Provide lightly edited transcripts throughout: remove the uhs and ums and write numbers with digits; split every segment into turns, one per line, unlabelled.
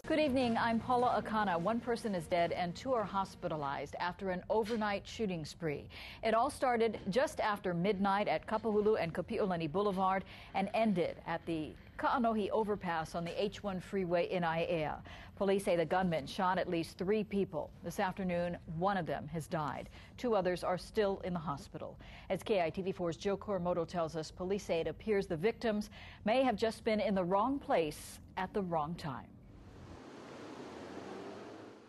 Good evening, I'm Paula Akana. One person is dead and two are hospitalized after an overnight shooting spree. It all started just after midnight at Kapahulu and Kapi'olani Boulevard and ended at the Ka'anohi overpass on the H1 freeway in Aiea. Police say the gunman shot at least 3 people. This afternoon, one of them has died. 2 others are still in the hospital. As KITV4's Joe Kuramoto tells us, police say it appears the victims may have just been in the wrong place at the wrong time.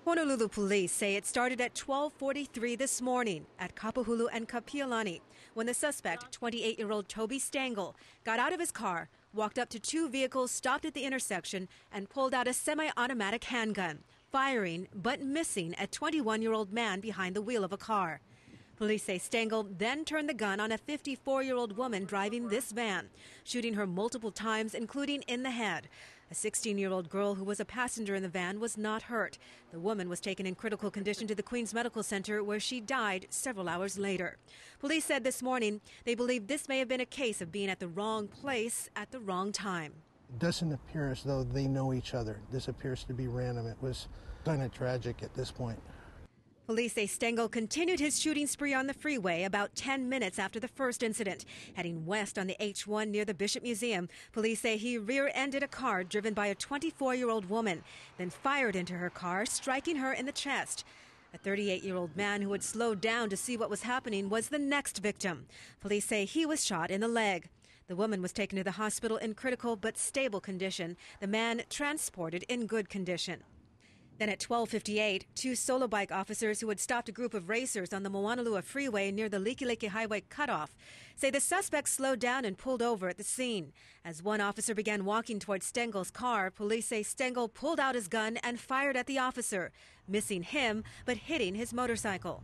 Honolulu police say it started at 12:43 this morning at Kapahulu and Kapi'olani when the suspect, 28-year-old Toby Stengel, got out of his car, walked up to 2 vehicles stopped at the intersection, and pulled out a semi-automatic handgun, firing but missing a 21-year-old man behind the wheel of a car. Police say Stengel then turned the gun on a 54-year-old woman driving this van, shooting her multiple times, including in the head. A 16-year-old girl who was a passenger in the van was not hurt. The woman was taken in critical condition to the Queens Medical Center, where she died several hours later. Police said this morning they believe this may have been a case of being at the wrong place at the wrong time.
It doesn't appear as though they know each other. This appears to be random. It was kind of tragic at this point.
Police say Stengel continued his shooting spree on the freeway about 10 minutes after the first incident. Heading west on the H1 near the Bishop Museum, police say he rear-ended a car driven by a 24-year-old woman, then fired into her car, striking her in the chest. A 38-year-old man who had slowed down to see what was happening was the next victim. Police say he was shot in the leg. The woman was taken to the hospital in critical but stable condition. The man transported in good condition. Then at 12:58, 2 solo bike officers who had stopped a group of racers on the Moanalua Freeway near the Likelike Highway cutoff say the suspect slowed down and pulled over at the scene. As one officer began walking towards Stengel's car, police say Stengel pulled out his gun and fired at the officer, missing him but hitting his motorcycle.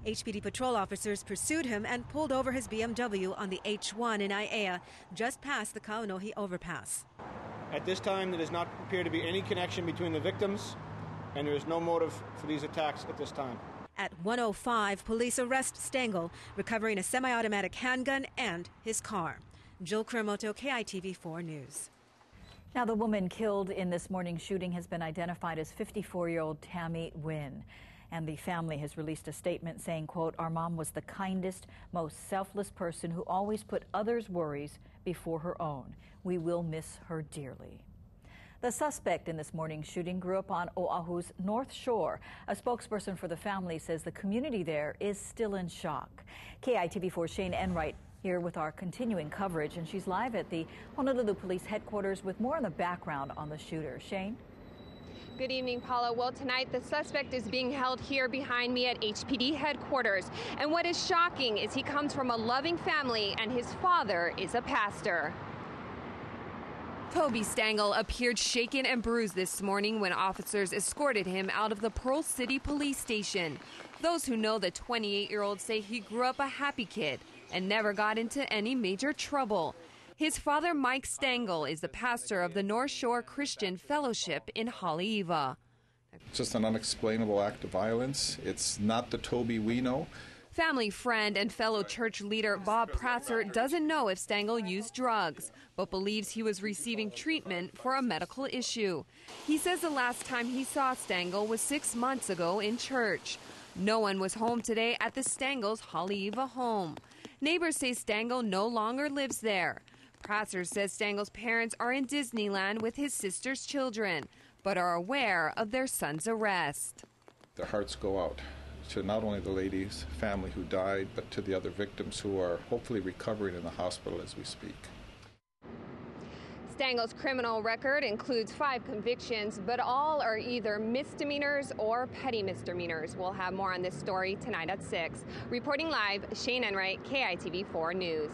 HPD patrol officers pursued him and pulled over his BMW on the H1 in Aiea, just past the Kaunohi overpass.
At this time, there does not appear to be any connection between the victims, and there is no motive for these attacks at this time.
At 1:05, police arrest Stengel, recovering a semi-automatic handgun and his car. Jill Kuramoto, KITV4 News.
Now, the woman killed in this morning's shooting has been identified as 54-year-old Tammy Wynn. And the family has released a statement saying, quote, "Our mom was the kindest, most selfless person who always put others' worries before her own. We will miss her dearly." The suspect in this morning's shooting grew up on Oahu's North Shore. A spokesperson for the family says the community there is still in shock. KITV4's Shane Enright here with our continuing coverage, and she's live at the Honolulu Police Headquarters with more on the background on the shooter. Shane?
Good evening, Paula. Well, tonight the suspect is being held here behind me at HPD headquarters. And what is shocking is he comes from a loving family and his father is a pastor. Toby Stengel appeared shaken and bruised this morning when officers escorted him out of the Pearl City Police Station. Those who know the 28-year-old say he grew up a happy kid and never got into any major trouble. His father, Mike Stengel, is the pastor of the North Shore Christian Fellowship in Haleiwa.
Just an unexplainable act of violence. It's not the Toby we know.
Family friend and fellow church leader Bob Pratzer doesn't know if Stengel used drugs, but believes he was receiving treatment for a medical issue. He says the last time he saw Stengel was 6 months ago in church. No one was home today at the Stengel's Haleiwa home. Neighbors say Stengel no longer lives there. Pratzer says Stengel's parents are in Disneyland with his sister's children, but are aware of their son's arrest.
Their hearts go out to not only the lady's family who died, but to the other victims who are hopefully recovering in the hospital as we speak.
Stengel's criminal record includes 5 convictions, but all are either misdemeanors or petty misdemeanors. We'll have more on this story tonight at 6. Reporting live, Shane Enright, KITV4 News.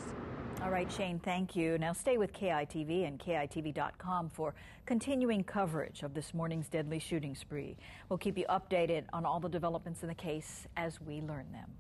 All right, Shane, thank you. Now stay with KITV and KITV.com for continuing coverage of this morning's deadly shooting spree. We'll keep you updated on all the developments in the case as we learn them.